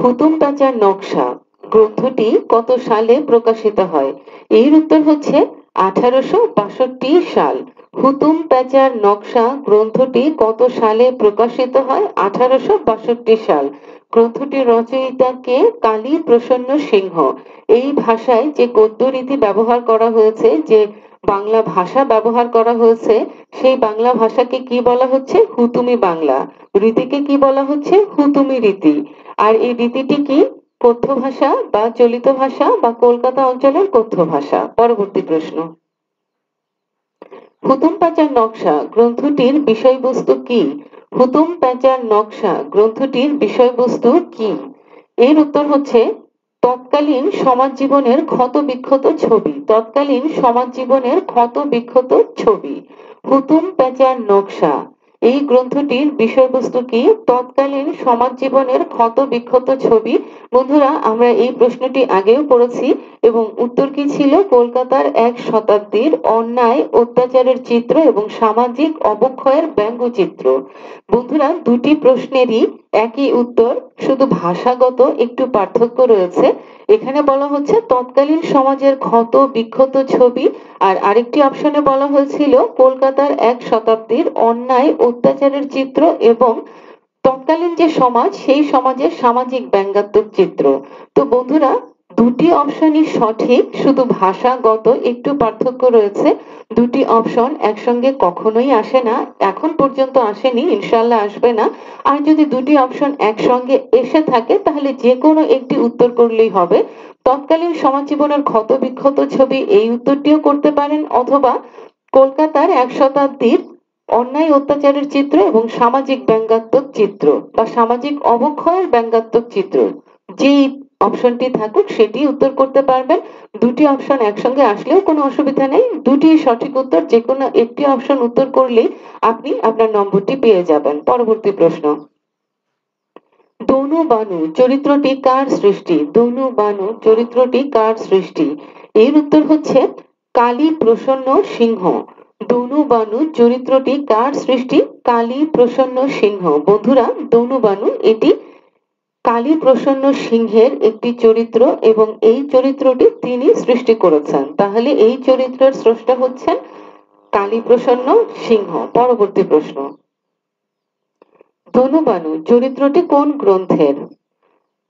হুতুম প্যাঁচার নকশা গ্রন্থটি কত সালে প্রকাশিত হয়? এর উত্তর হচ্ছে 1862 সাল। হুতুম প্যাঁচার নকশা গ্রন্থটি কত সালে প্রকাশিত হয়? 1862 সাল। গ্রন্থটির রচয়িতা কে? কালী প্রসন্ন সিংহ। এই ভাষায় যে গদ্য রীতি ব্যবহার করা হয়েছে, যে বাংলা ভাষা ব্যবহার করা হয়েছে, সেই বাংলা ভাষাকে কি বলা হচ্ছে? হুতুমি বাংলা। রীতিকে কি বলা হচ্ছে? হুতুমি রীতি। আর এই রীতিটি কি? কথ্য ভাষা বা চলিত ভাষা বা কলকাতা অঞ্চলের কথ্য ভাষা। পরবর্তী প্রশ্ন, হুতুম প্যাঁচার নকশা গ্রন্থটির বিষয়বস্তু কি? হুতুম প্যাঁচার নকশা গ্রন্থটির বিষয়বস্তু কি? এর উত্তর হচ্ছে তৎকালীন সমাজ জীবনের ক্ষত বিক্ষত ছবি। তৎকালীন সমাজ জীবনের ক্ষত বিক্ষত ছবি। হুতুম প্যাঁচার নকশা এই গ্রন্থটির বিষয়বস্তু কি? তৎকালীন সমাজ জীবনের ক্ষত বিক্ষত ছবি। বন্ধুরা, আমরা এই প্রশ্নটি আগেও পড়েছি এবং উত্তর কি ছিল? কলকাতার এক শতাব্দীর অন্যায় অত্যাচারের চিত্র এবং সামাজিক অবক্ষয়ের ব্যঙ্গচিত্র। বন্ধুরা, দুটি প্রশ্নেরই একই উত্তর, শুধু ভাষাগত একটু পার্থক্য রয়েছে। এখানে বলা হচ্ছে তৎকালীন সমাজের ক্ষত বিক্ষত ছবি, আর আরেকটি অপশনে বলা হয়েছিল কলকাতার এক শতাব্দীর অন্যায় অত্যাচারের চিত্র এবং তৎকালীন যে সমাজ সেই সমাজের সামাজিক ব্যঙ্গাত্মক চিত্র। তো বন্ধুরা দুটি অপশনই সঠিক, শুধু ভাষাগত একটু পার্থক্য রয়েছে। দুটি অপশন একসঙ্গে কখনোই আসে না, এখন পর্যন্ত আসেনি, ইনশাল্লাহ আসবে না। আর যদি দুটি অপশন একসঙ্গে এসে থাকে তাহলে যে কোনো একটি উত্তর করলেই হবে। তৎকালীন সমাজ জীবনের ক্ষত বিক্ষত ছবি, এই উত্তরটিও করতে পারেন, অথবা কলকাতার 1 শতাব্দীর অন্যায় অত্যাচারের চিত্র এবং সামাজিক ব্যঙ্গাত্মক চিত্র বা সামাজিক অবক্ষয়ের ব্যঙ্গাত্মক চিত্র, যেই অপশনটি থাকুক সেটি উত্তর করতে পারবেন। দুটি অপশন একসঙ্গে আসলেও কোনো অসুবিধা নেই, দুটি সঠিক উত্তর যে কোনো একটি অপশন উত্তর করলেই আপনি আপনার নম্বরটি পেয়ে যাবেন। পরবর্তী প্রশ্ন, দনু বানু চরিত্রটি কার সৃষ্টি? দনু বানু চরিত্রটি কার সৃষ্টি? এর উত্তর হচ্ছে কালী প্রসন্ন সিংহ। দনু বানু চরিত্রটি কার সৃষ্টি? কালী প্রসন্ন সিংহ। বন্ধুরা দনু বানু এটি কালী প্রসন্ন সিংহের একটি চরিত্র এবং এই চরিত্রটি তিনি সৃষ্টি করেছেন, তাহলে এই চরিত্রের স্রষ্টা হচ্ছেন কালী প্রসন্ন সিংহ। পরবর্তী প্রশ্ন, দনু বানু চরিত্রটি কোন গ্রন্থের?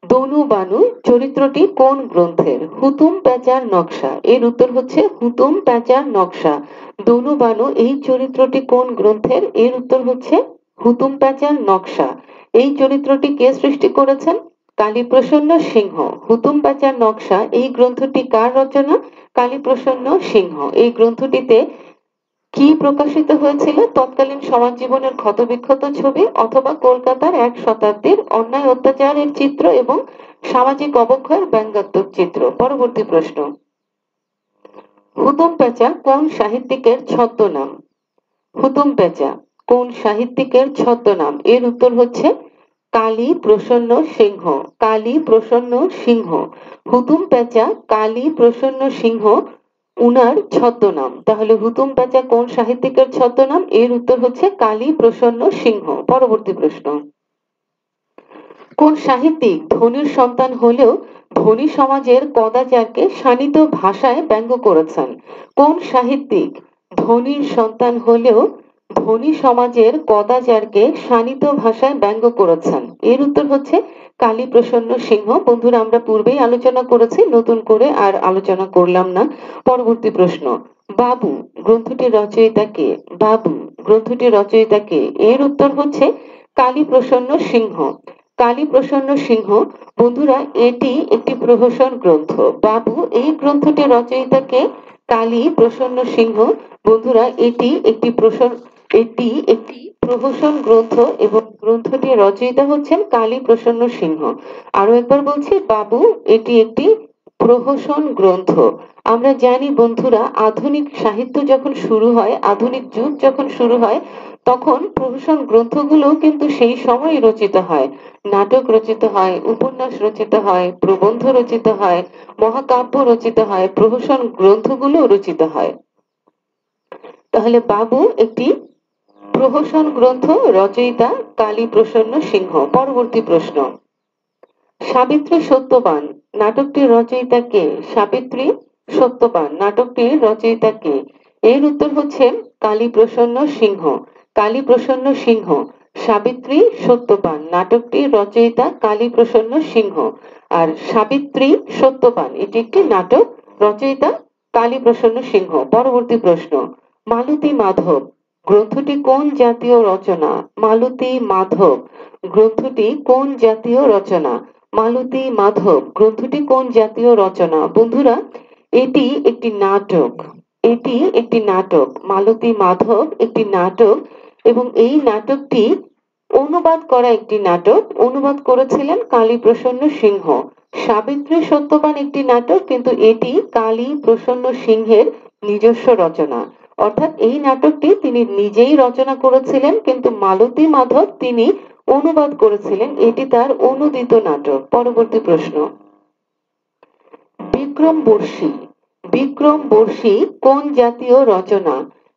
দনু বানু চরিত্রটি কোন গ্রন্থের? হুতুম প্যাঁচার নকশা। এর উত্তর হচ্ছে হুতুম প্যাঁচার নকশা। দনু বানু এই চরিত্রটি কোন গ্রন্থের? এর উত্তর হচ্ছে হুতুম প্যাঁচার নকশা। এই চরিত্রটি কে সৃষ্টি করেছেন? কালীপ্রসন্ন সিংহ। হুতুম প্যাঁচার নকশা এই গ্রন্থটি কার রচনা? কালীপ্রসন্ন সিংহ। এই গ্রন্থটিতে কি প্রকাশিত হয়েছিল? তৎকালীন সমাজ জীবনের ক্ষতবিক্ষত ছবি, অথবা কলকাতার 1 শতাব্দীর অন্যায় অত্যাচারের চিত্র এবং সামাজিক অবক্ষয়ের ব্যঙ্গাত্মক চিত্র। পরবর্তী প্রশ্ন, হুতুম প্যাঁচা কোন সাহিত্যিকের ছদ্মনাম? হুতুম প্যাঁচা কোন সাহিত্যিকের ছদ্মনাম? এর উত্তর হচ্ছে কালী প্রসন্ন সিংহ। কালী প্রসন্ন সিংহ। হুতুম প্যাঁচা কালী প্রসন্ন সিংহ উনার ছদ্মনাম। তাহলে হুতুম প্যাঁচা কোন সাহিত্যিকের ছদ্মনাম? এর উত্তর হচ্ছে কালী প্রসন্ন সিংহ। পরবর্তী প্রশ্ন, কোন সাহিত্যিক ধনীর সন্তান হলেও ধনী সমাজের কদাচারকে শানিত ভাষায় ব্যঙ্গ করেছেন? কোন সাহিত্যিক ধনীর সন্তান হলেও ধনী সমাজের কদাচারকে শানিত ভাষায় ব্যঙ্গ করেছেন? এর উত্তর হচ্ছে কালী প্রসন্ন সিংহ। বন্ধুরা আমরা পূর্বেই আলোচনা করেছি, নতুন করে আর আলোচনা করলাম না। পরবর্তী প্রশ্ন, বাবু গ্রন্থটির রচয়িতা কে? বাবু গ্রন্থটির রচয়িতা কে? এর উত্তর হচ্ছে কালী প্রসন্ন সিংহ। কালী প্রসন্ন সিংহ। বন্ধুরা এটি একটি প্রহসন গ্রন্থ। বাবু এই গ্রন্থটির রচয়িতা কে? কালী প্রসন্ন সিংহ। বন্ধুরা এটি একটি প্রহসন গ্রন্থ এবং গ্রন্থটির রচয়িতা হচ্ছেন কালী প্রসন্ন সিংহ। আরো একবার বলছি, বাবু এটি একটি প্রহসন গ্রন্থ। আমরা জানি বন্ধুরা আধুনিক সাহিত্য যখন শুরু হয়, আধুনিক যুগ যখন শুরু হয়, তখন প্রহসন গ্রন্থগুলো কিন্তু সেই সময় রচিত হয়। নাটক রচিত হয়, উপন্যাস রচিত হয়, প্রবন্ধ রচিত হয়, মহাকাব্য রচিত হয়, প্রহসন গ্রন্থগুলো রচিত হয়। তাহলে বাবু একটি প্রহসন গ্রন্থ, রচয়িতা কালী প্রসন্ন সিংহ। পরবর্তী প্রশ্ন, সাবিত্রী সত্যবান নাটকটির রচয়িতা কে? সাবিত্রী সত্যবান নাটকটির রচয়িতা কে? এর উত্তর হচ্ছে কালী প্রসন্ন সিংহ। কালী প্রসন্ন সিংহ। সাবিত্রী সত্যবান নাটকটির রচয়িতা কালী প্রসন্ন সিংহ। আর সাবিত্রী সত্যবান এটি একটি নাটক, রচয়িতা কালী প্রসন্ন সিংহ। পরবর্তী প্রশ্ন, মালতী মাধব গ্রন্থটি কোন জাতীয় রচনা? মালতী মাধব গ্রন্থটি কোন জাতীয় রচনা? মালতী মাধব গ্রন্থটি কোন জাতীয় রচনা? বন্ধুরা এটি একটি নাটক। এটি একটি নাটক। মালতী মাধব একটি নাটক এবং এই নাটকটি অনুবাদ করা একটি নাটক। অনুবাদ করেছিলেন কালী প্রসন্ন সিংহ। সাবিত্রী সত্যবান একটি নাটক, কিন্তু এটি কালী প্রসন্ন সিংহের নিজস্ব রচনা। অর্থাৎ এই নাটকটি তিনি নিজেই রচনা করেছিলেন, কিন্তু মালতী মাধব তিনি অনুবাদ করেছিলেন, এটি তার অনুদিত নাটক। পরবর্তী প্রশ্ন, বিক্রম বর্ষী। বিক্রম বর্ষী কোন জাতীয় রচনা?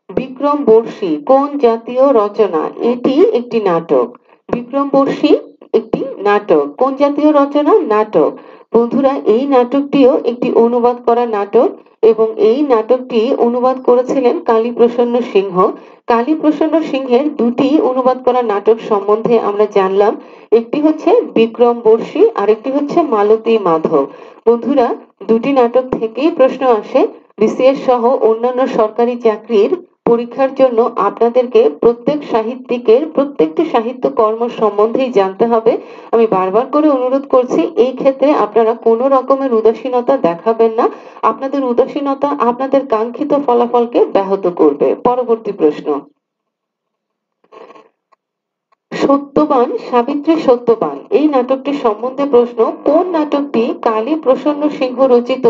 বিক্রম বর্ষী কোন জাতীয় রচনা? এটি একটি নাটক। বিক্রম বর্ষী একটি নাটক। কোন জাতীয় রচনা? নাটক। বন্ধুরা এই নাটকটিও একটি অনুবাদ করা নাটক এবং এই নাটকটি অনুবাদ করেছিলেন কালীপ্রসন্ন সিংহ। কালীপ্রসন্ন সিংহের দুটি অনুবাদ করা নাটক সম্বন্ধে আমরা জানলাম, একটি হচ্ছে বিক্রম বর্ষী, আরেকটি হচ্ছে মালতী মাধব। বন্ধুরা, দুটি নাটক থেকেই প্রশ্ন আসে। বিসিএস সহ অন্যান্য সরকারি চাকরির পরীক্ষার জন্য আপনাদেরকে প্রত্যেক সাহিত্যিকের প্রত্যেকটি সাহিত্য কর্ম সম্বন্ধেই জানতে হবে। আমি বারবার করে অনুরোধ করছি, এই ক্ষেত্রে আপনারা কোনো রকমের উদাসীনতা দেখাবেন না। আপনাদের উদাসীনতা আপনাদের কাঙ্ক্ষিত ফলাফলকে ব্যাহত করবে। পরবর্তী প্রশ্ন, সত্যবান সাবিত্রী সত্যবান এই নাটকটি সম্বন্ধে প্রশ্ন। কোন নাটকটি কালী প্রসন্ন সিংহ রচিত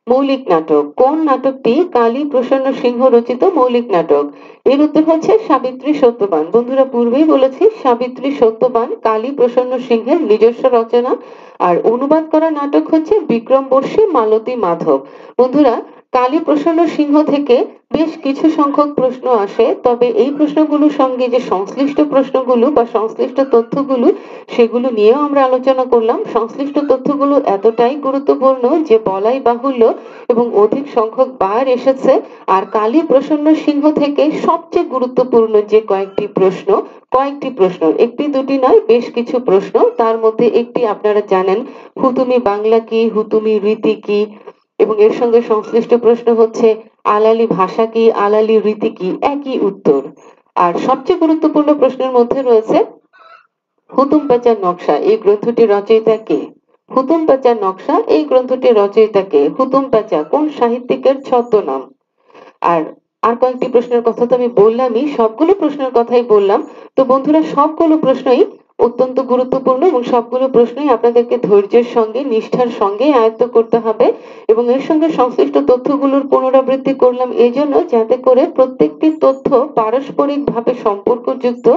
মৌলিক নাটক? কোন নাটকটি কালী প্রসন্ন সিংহ রচিত মৌলিক নাটক? এর উত্তর হচ্ছে সাবিত্রী সত্যবান। বন্ধুরা, পূর্বেই বলেছি সাবিত্রী সত্যবান কালী প্রসন্ন সিংহের নিজস্ব রচনা, আর অনুবাদ করা নাটক হচ্ছে বিক্রম বর্ষী মালতী মাধব। বন্ধুরা, কালী প্রসন্ন সিংহ থেকে বেশ কিছু সংখ্যক প্রশ্ন আসে, তবে এই প্রশ্নগুলোর সঙ্গে যে সংশ্লিষ্ট প্রশ্নগুলো বা সংশ্লিষ্ট তথ্যগুলো সেগুলো নিয়েও আমরা আলোচনা করলাম। সংশ্লিষ্ট তথ্যগুলো এতটাই গুরুত্বপূর্ণ যে বলাই বাহুল্য এবং অধিক সংখ্যক বার এসেছে। আর কালী প্রসন্ন সিংহ থেকে সবচেয়ে গুরুত্বপূর্ণ যে কয়েকটি প্রশ্ন, একটি দুটি নয়, বেশ কিছু প্রশ্ন। তার মধ্যে একটি আপনারা জানেন, হুতুমি বাংলা কি, হুতুমি রীতি কি, এবং এর সঙ্গে সংশ্লিষ্ট প্রশ্ন হচ্ছে আলালি ভাষা কি, আলালি রীতি কি, একই উত্তর। আর সবচেয়ে গুরুত্বপূর্ণ প্রশ্নের মধ্যে রয়েছে হুতুম প্যাঁচার নকশা এই গ্রন্থটির রচয়িতা কে? হুতুম প্যাঁচার নকশা এই গ্রন্থটির রচয়িতা কে? হুতুম প্যাঁচা কোন সাহিত্যিকের ছদ্মনাম? আর আর কয়েকটি প্রশ্নের কথা তো আমি বললামই, সবগুলো প্রশ্নের কথাই বললাম। তো বন্ধুরা, সবগুলো প্রশ্নই অত্যন্ত গুরুত্বপূর্ণ এবং সবগুলো প্রশ্নই আপনাদেরকে ধৈর্যের সঙ্গে নিষ্ঠার সঙ্গে আয়ত্ত করতে হবে। এবং এর সঙ্গে সংশ্লিষ্ট তথ্যগুলোর পুনরাবৃত্তি করলাম এজন্য, যাতে করে প্রত্যেকটি তথ্য পারস্পরিকভাবে সম্পর্কযুক্ত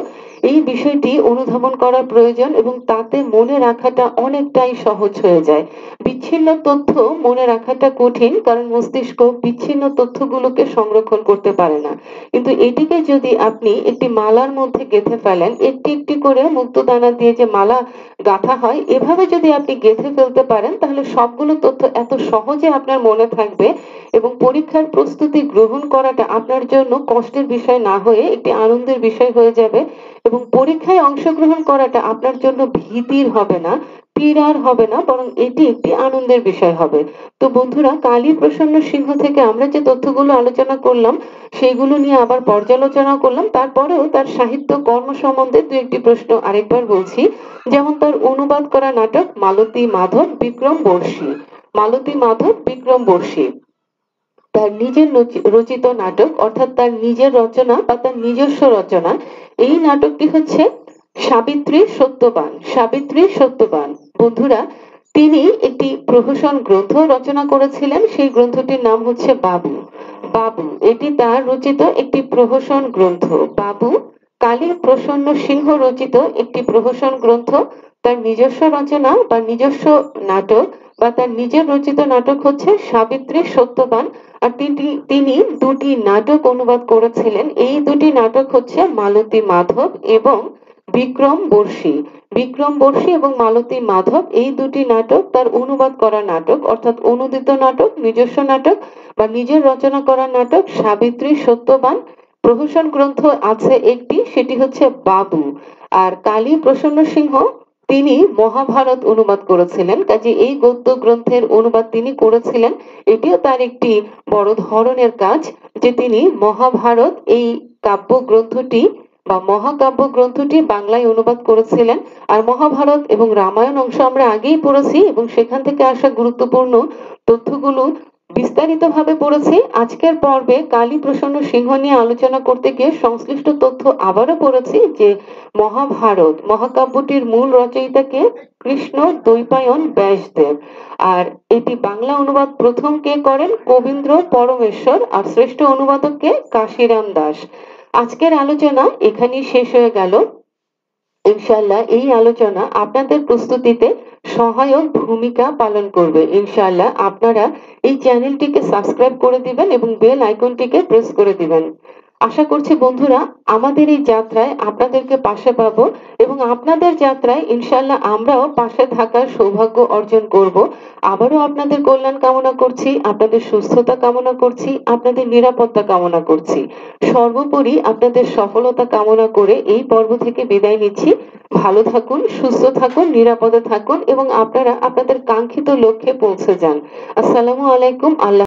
এই বিষয়টি অনুধাবন করা প্রয়োজন এবং তাতে মনে রাখাটা অনেকটাই সহজ হয়ে যায়। বিচ্ছিন্ন তথ্য মনে রাখাটা কঠিন, কারণ মস্তিষ্ক বিচ্ছিন্ন তথ্যগুলোকে সংরক্ষণ করতে পারে না। কিন্তু এটিকে যদি আপনি একটি মালার মধ্যে গেঁথে ফেলেন, একটি একটি করে মুক্তদানা দিয়ে যে মালা গাঁথা হয়, এভাবে যদি আপনি গেঁথে ফেলতে পারেন, তাহলে সবগুলো তথ্য এত সহজে আপনার মনে থাকবে এবং পরীক্ষার প্রস্তুতি গ্রহণ করাটা আপনার জন্য কষ্টের বিষয় না হয়ে একটি আনন্দের বিষয় হয়ে যাবে এবং পরীক্ষায় অংশগ্রহণ করাটা আপনার জন্য ভীতির হবে না, পীড়ার হবে না, বরং এটি একটি আনন্দের বিষয় হবে। তো বন্ধুরা, কালী প্রসন্ন সিংহ থেকে আমরা যে তথ্যগুলো আলোচনা করলাম সেগুলো নিয়ে আবার পর্যালোচনা করলাম। তারপরেও তার সাহিত্য কর্ম সম্বন্ধে দু একটি প্রশ্ন আরেকবার বলছি। যেমন তার অনুবাদ করা নাটক মালতী মাধব বিক্রম বর্ষী। মালতী মাধব বিক্রম বর্ষী তার নিজের রচিত নাটক, অর্থাৎ তার নিজের রচনা বা তার নিজস্ব রচনা, এই নাটকটি হচ্ছে সাবিত্রী সত্যবান। সাবিত্রী সত্যবান। বন্ধুরা, তিনি একটি প্রহসন গ্রন্থ রচনা করেছিলেন, সেই গ্রন্থটির নাম হচ্ছে বাবু। বাবু, এটি তার রচিত একটি প্রহসন গ্রন্থ। বাবু কালী প্রসন্ন সিংহ রচিত একটি প্রহসন গ্রন্থ। তার নিজস্ব রচনা বা নিজস্ব নাটক বা তার নিজের রচিত নাটক হচ্ছে সাবিত্রী সত্যবান। আর তিনি দুটি নাটক অনুবাদ করেছিলেন। এই দুটি নাটক হচ্ছে মালতী মাধব এবং বিক্রম বর্ষী। বিক্রম বর্ষী এবং মালতী মাধব এই দুটি নাটক তার অনুবাদ করা নাটক, অর্থাৎ অনুদিত নাটক, নিজস্ব নাটক বা নিজের রচনা করা নাটক সাবিত্রী সত্যবান। প্রহসন গ্রন্থ আছে একটি, সেটি হচ্ছে বাবু। আর কালী প্রসন্ন সিংহ তিনি মহাভারত অনুবাদ করেছিলেন, কাজে এই গদ্য গ্রন্থের অনুবাদ তিনি করেছিলেন। এটিও তার একটি বড় ধরনের কাজ যে তিনি মহাভারত এই কাব্য গ্রন্থটি বা মহাকাব্য গ্রন্থটি বাংলায় অনুবাদ করেছিলেন। আর মহাভারত এবং রামায়ণ অংশ আমরা আগেই পড়েছি এবং সেখান থেকে আসা গুরুত্বপূর্ণ তথ্যগুলো বিস্তারিতভাবে পড়েছি। আজকের পর্বে কালী প্রসন্ন সিংহ নিয়ে আলোচনা করতে গিয়ে সংশ্লিষ্ট তথ্য আবারও পড়েছি যে মহাভারত মহাকাব্যটির মূল রচয়িতাকে কৃষ্ণ দ্বৈপায়ন ব্যাসদেব। আর এটি বাংলা অনুবাদ প্রথম কে করেন? কবীন্দ্র পরমেশ্বর। আর শ্রেষ্ঠ অনুবাদক কে? কাশিরাম দাস। আজকের আলোচনা এখানেই শেষ হয়ে গেল। ইনশাআল্লাহ এই আলোচনা আপনাদের প্রস্তুতিতে সহায়ক ভূমিকা পালন করবে। ইনশাআল্লাহ আপনারা এই চ্যানেলটিকে সাবস্ক্রাইব করে দিবেন এবং বেল আইকনটিকে প্রেস করে দিবেন। আশা করছি বন্ধুরা আমাদের এই যাত্রায় আপনাদেরকে পাশে পাবো এবং আপনাদের যাত্রায় ইনশাআল্লাহ আমরাও পাশে থাকার সৌভাগ্য অর্জন করব। আবারও আপনাদের কল্যাণ কামনা করছি, আপনাদের সুস্থতা কামনা করছি, আপনাদের নিরাপত্তা কামনা করছি। সর্বোপরি আপনাদের সফলতা কামনা করে এই পর্ব থেকে বিদায় নিচ্ছি। ভালো থাকুন, সুস্থ থাকুন, নিরাপদে থাকুন এবং আপনারা আপনাদের কাঙ্ক্ষিত লক্ষ্যে পৌঁছে যান। আসসালামু আলাইকুম। আল্লাহ